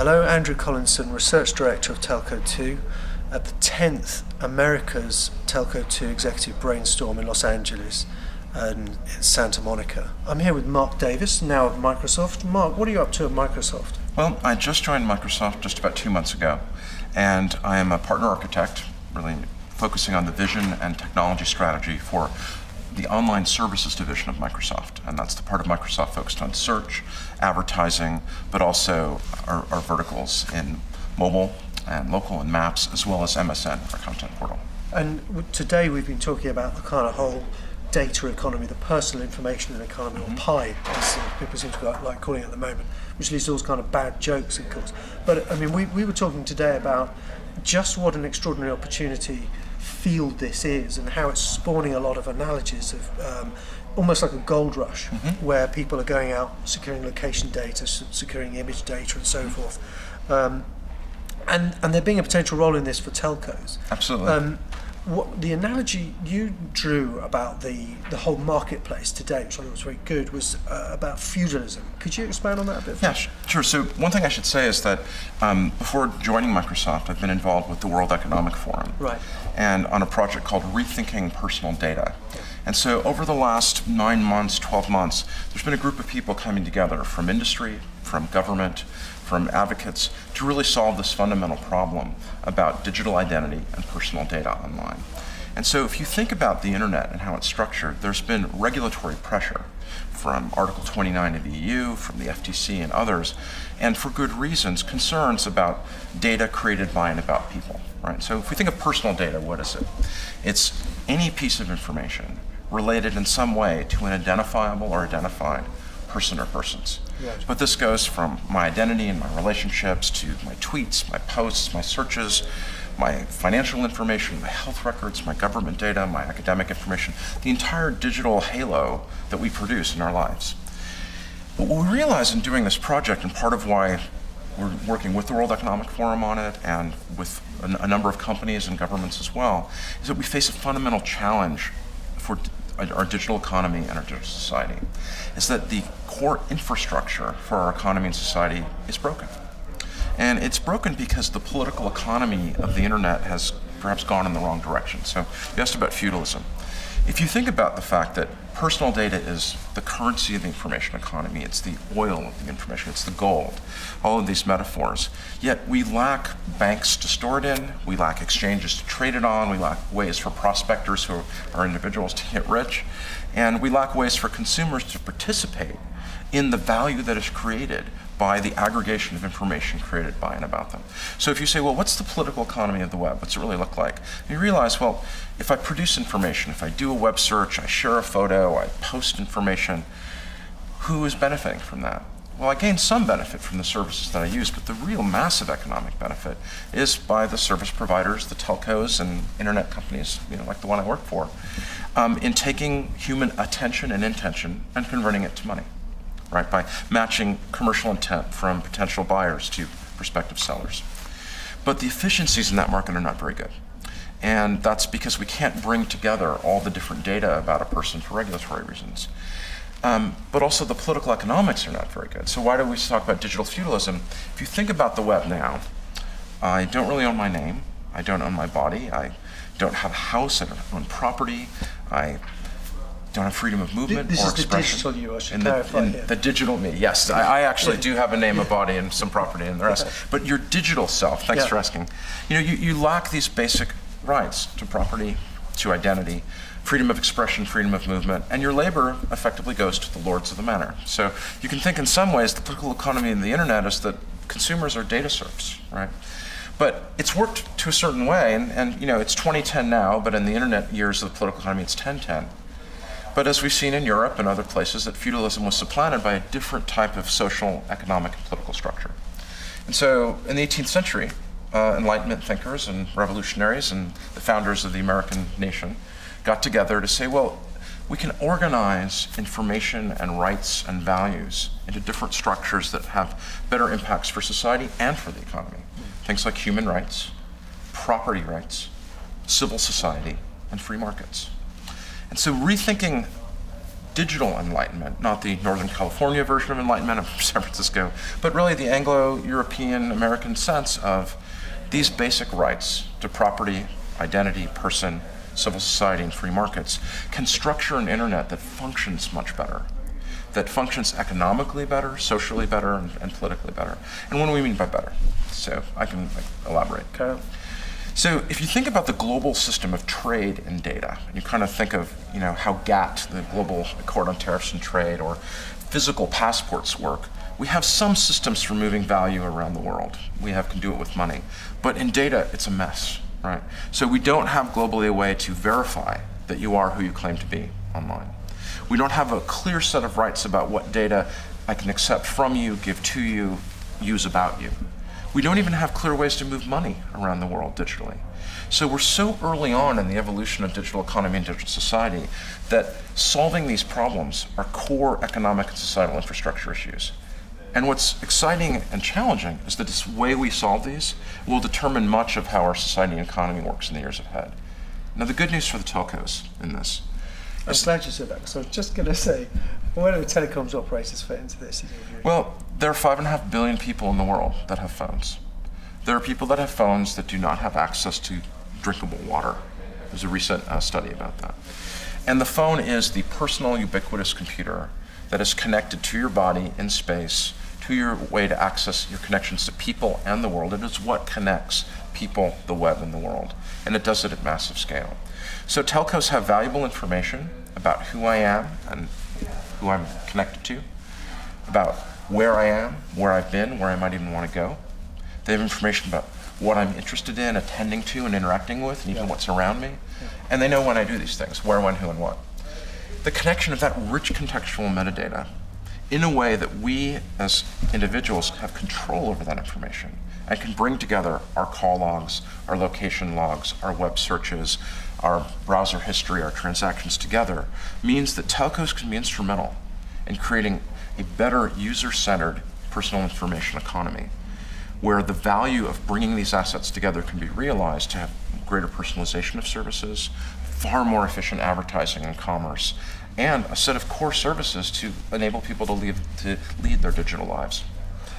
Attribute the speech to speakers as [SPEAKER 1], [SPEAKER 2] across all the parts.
[SPEAKER 1] Hello, Andrew Collinson, Research Director of Telco 2 at the 10th America's Telco 2 Executive Brainstorm in Los Angeles and in Santa Monica. I'm here with Marc Davis, now of Microsoft. Marc, what are you up to at Microsoft?
[SPEAKER 2] Well, I just joined Microsoft just about 2 months ago, and I am a partner architect, really focusing on the vision and technology strategy for the online services division of Microsoft, and that's the part of Microsoft focused on search, advertising, but also our verticals in mobile and local and maps, as well as MSN, our content portal.
[SPEAKER 1] And today we've been talking about the kind of whole data economy, the personal information economy, or PI, as people seem to like calling it at the moment, which leads to all kind of bad jokes, of course. But I mean, we were talking today about just what an extraordinary opportunity field this is and how it's spawning a lot of analogies of almost like a gold rush, where people are going out securing location data, securing image data, and so forth. And there being a potential role in this for telcos.
[SPEAKER 2] Absolutely.
[SPEAKER 1] What the analogy you drew about the whole marketplace today, which I thought was very good, was about feudalism. Could you expand on that a bit?
[SPEAKER 2] Yeah, sure. So one thing I should say is that before joining Microsoft, I've been involved with the World Economic Forum,
[SPEAKER 1] right,
[SPEAKER 2] and on a project called Rethinking Personal Data. And so over the last 9 months, 12 months, there's been a group of people coming together from industry, from government, from advocates to really solve this fundamental problem about digital identity and personal data online. And so if you think about the internet and how it's structured, there's been regulatory pressure from Article 29 of the EU, from the FTC and others, and for good reasons, concerns about data created by and about people, right? So if we think of personal data, what is it? It's any piece of information related in some way to an identifiable or identified person or persons.
[SPEAKER 1] Right.
[SPEAKER 2] But this goes from my identity and my relationships to my tweets, my posts, my searches, my financial information, my health records, my government data, my academic information, the entire digital halo that we produce in our lives. But what we realize in doing this project, and part of why we're working with the World Economic Forum on it and with a number of companies and governments as well, is that we face a fundamental challenge for our digital economy and our digital society, is that the core infrastructure for our economy and society is broken. And it's broken because the political economy of the internet has perhaps gone in the wrong direction. So you asked about feudalism. If you think about the fact that personal data is the currency of the information economy, it's the oil of the information, it's the gold, all of these metaphors, yet we lack banks to store it in, we lack exchanges to trade it on, we lack ways for prospectors who are individuals to get rich, and we lack ways for consumers to participate in the value that is created by the aggregation of information created by and about them. So if you say, well, what's the political economy of the web? What's it really look like? And you realize, well, if I produce information, if I do a web search, I share a photo, I post information, who is benefiting from that? Well, I gain some benefit from the services that I use, but the real massive economic benefit is by the service providers, the telcos and internet companies, like the one I work for, in taking human attention and intention and converting it to money. Right, by matching commercial intent from potential buyers to prospective sellers. But the efficiencies in that market are not very good. And that's because we can't bring together all the different data about a person for regulatory reasons. But also the political economics are not very good. So why do we talk about digital feudalism? If you think about the web now, I don't really own my name, I don't own my body, I don't have a house, I don't own property, I don't have freedom of movement
[SPEAKER 1] this
[SPEAKER 2] or
[SPEAKER 1] is
[SPEAKER 2] expression.
[SPEAKER 1] The digital you, I should clarify here.
[SPEAKER 2] The digital me, yes. I actually do have a name, a body, and some property and the rest. But your digital self, thanks for asking, you lack these basic rights to property, to identity, freedom of expression, freedom of movement, and your labor effectively goes to the lords of the manor. So you can think in some ways the political economy of the internet is that consumers are data serfs, right? But it's worked to a certain way, and it's 2010 now, but in the internet years of the political economy, it's 1010. But as we've seen in Europe and other places, that feudalism was supplanted by a different type of social, economic, and political structure. And so in the 18th century, Enlightenment thinkers and revolutionaries and the founders of the American nation got together to say, well, we can organize information and rights and values into different structures that have better impacts for society and for the economy. Things like human rights, property rights, civil society, and free markets. And so rethinking digital Enlightenment, not the Northern California version of Enlightenment of San Francisco, but really the Anglo-European American sense of these basic rights to property, identity, person, civil society, and free markets can structure an internet that functions much better, that functions economically better, socially better, and politically better. And what do we mean by better? So I can elaborate.
[SPEAKER 1] Okay.
[SPEAKER 2] So if you think about the global system of trade and data, and you kind of think of how GATT, the Global Accord on Tariffs and Trade, or physical passports work, we have some systems for moving value around the world. We can do it with money. But in data, it's a mess, right? So we don't have globally a way to verify that you are who you claim to be online. We don't have a clear set of rights about what data I can accept from you, give to you, use about you. We don't even have clear ways to move money around the world digitally. So we're so early on in the evolution of digital economy and digital society that solving these problems are core economic and societal infrastructure issues. And what's exciting and challenging is that this way we solve these will determine much of how our society and economy works in the years ahead. Now, the good news for the telcos in this.
[SPEAKER 1] I'm glad you said that, because I was just going to say, where do telecoms operators fit into this?
[SPEAKER 2] Well, there are 5.5 billion people in the world that have phones. There are people that have phones that do not have access to drinkable water. There's a recent study about that. And the phone is the personal ubiquitous computer that is connected to your body in space, to your way to access your connections to people and the world. It is what connects people, the web, and the world. And it does it at massive scale. So telcos have valuable information about who I am and who I'm connected to, about where I am, where I've been, where I might even want to go. They have information about what I'm interested in, attending to, and interacting with, and even what's around me. And they know when I do these things, where, when, who, and what. The connection of that rich contextual metadata in a way that we as individuals have control over that information and can bring together our call logs, our location logs, our web searches, our browser history, our transactions together, means that telcos can be instrumental in creating a better user-centered personal information economy, where the value of bringing these assets together can be realized to have greater personalization of services, far more efficient advertising and commerce, and a set of core services to enable people to lead their digital lives.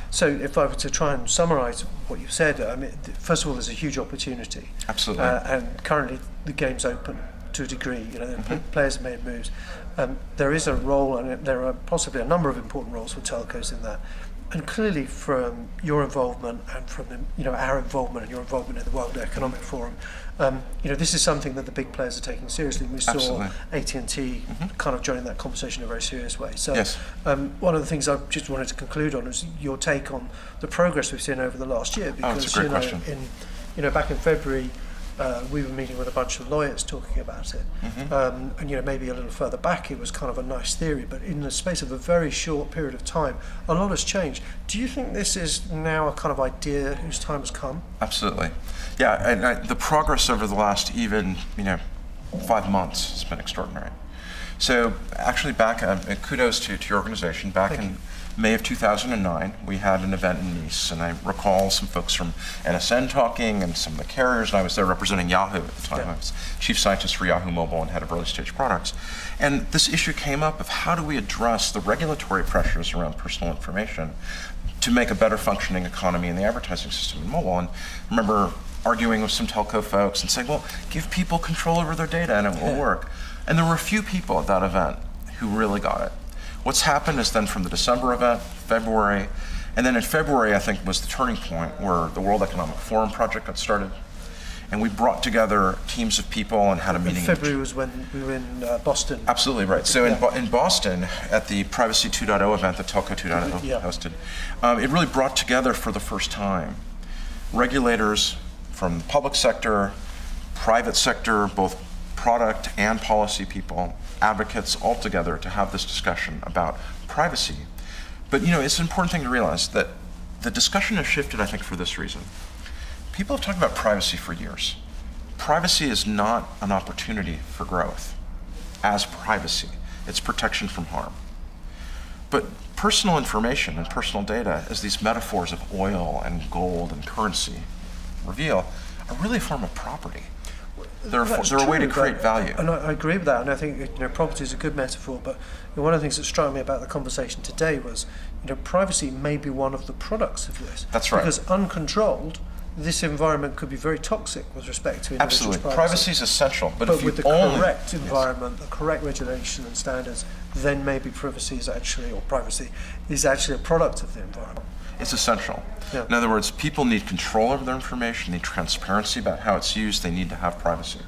[SPEAKER 1] So if I were to try and summarize what you've said, I mean, first of all, there's a huge opportunity.
[SPEAKER 2] Absolutely.
[SPEAKER 1] And currently the game's open to a degree. Players have made moves. There is a role, and there are possibly a number of important roles for telcos in that. And clearly, from your involvement and from our involvement and your involvement in the World Economic Forum, this is something that the big players are taking seriously. We saw AT&T kind of joining that conversation in a very serious way. So,
[SPEAKER 2] yes.
[SPEAKER 1] One of the things I just wanted to conclude on is your take on the progress we've seen over the last year. Because
[SPEAKER 2] that's a great question.
[SPEAKER 1] Back in February, we were meeting with a bunch of lawyers talking about it, and maybe a little further back it was kind of a nice theory, but in the space of a very short period of time a lot has changed. Do you think this is now a kind of idea whose time has come? Absolutely.
[SPEAKER 2] Yeah, the progress over the last even 5 months has been extraordinary. So actually kudos to your organization. Back in May of 2009, we had an event in Nice, and I recall some folks from NSN talking and some of the carriers, and I was there representing Yahoo at the time. I was chief scientist for Yahoo Mobile and head of early stage products. And this issue came up of how do we address the regulatory pressures around personal information to make a better functioning economy in the advertising system in mobile. And I remember arguing with some telco folks and saying, well, give people control over their data and it will work. And there were a few people at that event who really got it. What's happened is then from the December event, February, and then in February I think was the turning point where the World Economic Forum project got started. And we brought together teams of people and had a meeting.
[SPEAKER 1] February was when we were in Boston.
[SPEAKER 2] Absolutely right. So in Boston, at the Privacy 2.0 event that Telco 2.0 hosted, it really brought together for the first time regulators from the public sector, private sector, both product and policy people, advocates all together to have this discussion about privacy. But it's an important thing to realize that the discussion has shifted, I think, for this reason. People have talked about privacy for years. Privacy is not an opportunity for growth as privacy. It's protection from harm. But personal information and personal data, as these metaphors of oil and gold and currency reveal, are really a form of property. They're
[SPEAKER 1] That's
[SPEAKER 2] a way to
[SPEAKER 1] true,
[SPEAKER 2] create
[SPEAKER 1] but-
[SPEAKER 2] value.
[SPEAKER 1] And I agree with that, and I think property is a good metaphor. But one of the things that struck me about the conversation today was, privacy may be one of the products of this.
[SPEAKER 2] That's right.
[SPEAKER 1] Because uncontrolled, this environment could be very toxic with respect to individuals'
[SPEAKER 2] Absolutely, privacy is essential. But if
[SPEAKER 1] with
[SPEAKER 2] you
[SPEAKER 1] the
[SPEAKER 2] only
[SPEAKER 1] correct environment, the correct regulation and standards, then maybe privacy is actually a product of the environment.
[SPEAKER 2] It's essential.
[SPEAKER 1] Yeah.
[SPEAKER 2] In other words, people need control over their information, need transparency about how it's used, they need to have privacy.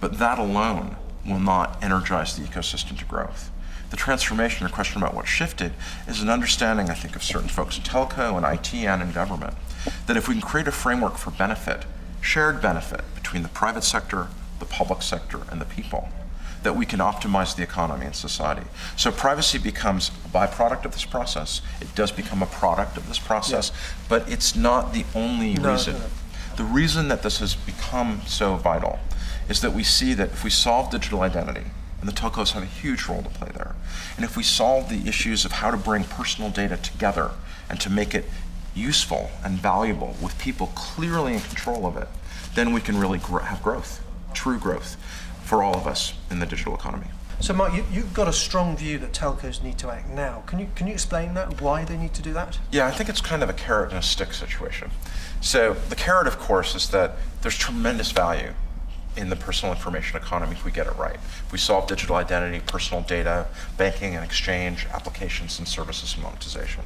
[SPEAKER 2] But that alone will not energize the ecosystem to growth. The transformation, your question about what shifted, is an understanding, I think, of certain folks in telco and IT and in government, that if we can create a framework for benefit, shared benefit between the private sector, the public sector, and the people, that we can optimize the economy and society. So privacy becomes a byproduct of this process. It does become a product of this process, but it's not the only reason.
[SPEAKER 1] No.
[SPEAKER 2] The reason that this has become so vital is that we see that if we solve digital identity, and the telcos have a huge role to play there, and if we solve the issues of how to bring personal data together and to make it useful and valuable with people clearly in control of it, then we can really have growth, true growth, for all of us in the digital economy.
[SPEAKER 1] So, Mark, you've got a strong view that telcos need to act now. Can you explain that? Why they need to do that?
[SPEAKER 2] Yeah, I think it's kind of a carrot and a stick situation. So the carrot, of course, is that there's tremendous value in the personal information economy if we get it right. If we solve digital identity, personal data, banking and exchange, applications and services and monetization.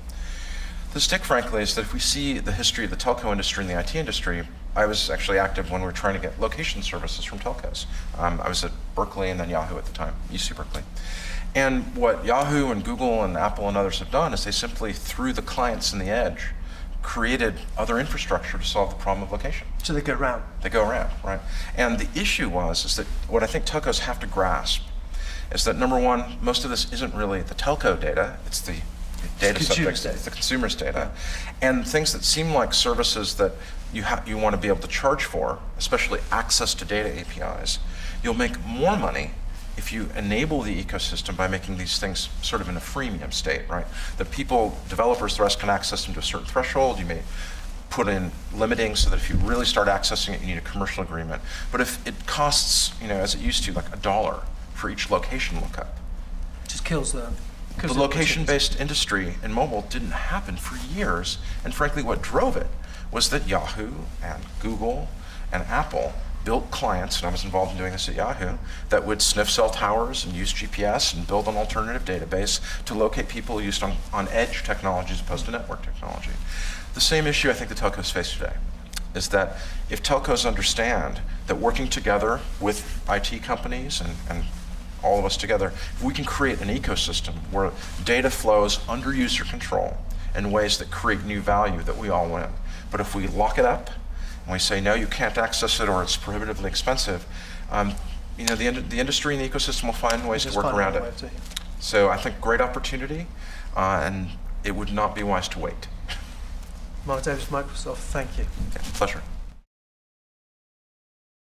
[SPEAKER 2] The stick, frankly, is that if we see the history of the telco industry and the IT industry, I was actually active when we were trying to get location services from telcos. I was at Berkeley and then Yahoo at the time, UC Berkeley. And what Yahoo and Google and Apple and others have done is they simply, through the clients and the edge, created other infrastructure to solve the problem of location.
[SPEAKER 1] So they go around.
[SPEAKER 2] They go around, right? And the issue is that what I think telcos have to grasp is that, number one, most of this isn't really the telco data, it's the data subjects, it's the consumer's data. And things that seem like services that you want to be able to charge for, especially access to data APIs, you'll make more money if you enable the ecosystem by making these things sort of in a freemium state, right? That developers, the rest can access them to a certain threshold. You may put in limiting so that if you really start accessing it, you need a commercial agreement. But if it costs, as it used to, like $1 for each location lookup,
[SPEAKER 1] Just kills the
[SPEAKER 2] location-based industry in mobile didn't happen for years, and frankly what drove it was that Yahoo and Google and Apple built clients, and I was involved in doing this at Yahoo, that would sniff cell towers and use GPS and build an alternative database to locate people used on edge technology as opposed to network technology. The same issue I think the telcos face today is that if telcos understand that working together with IT companies and all of us together, if we can create an ecosystem where data flows under user control in ways that create new value, that we all win. But if we lock it up and we say, no, you can't access it or it's prohibitively expensive, the industry and the ecosystem will find ways to work around it. So I think great opportunity, and it would not be wise to wait.
[SPEAKER 1] Marc Davis of Microsoft, thank you.
[SPEAKER 2] Okay, pleasure.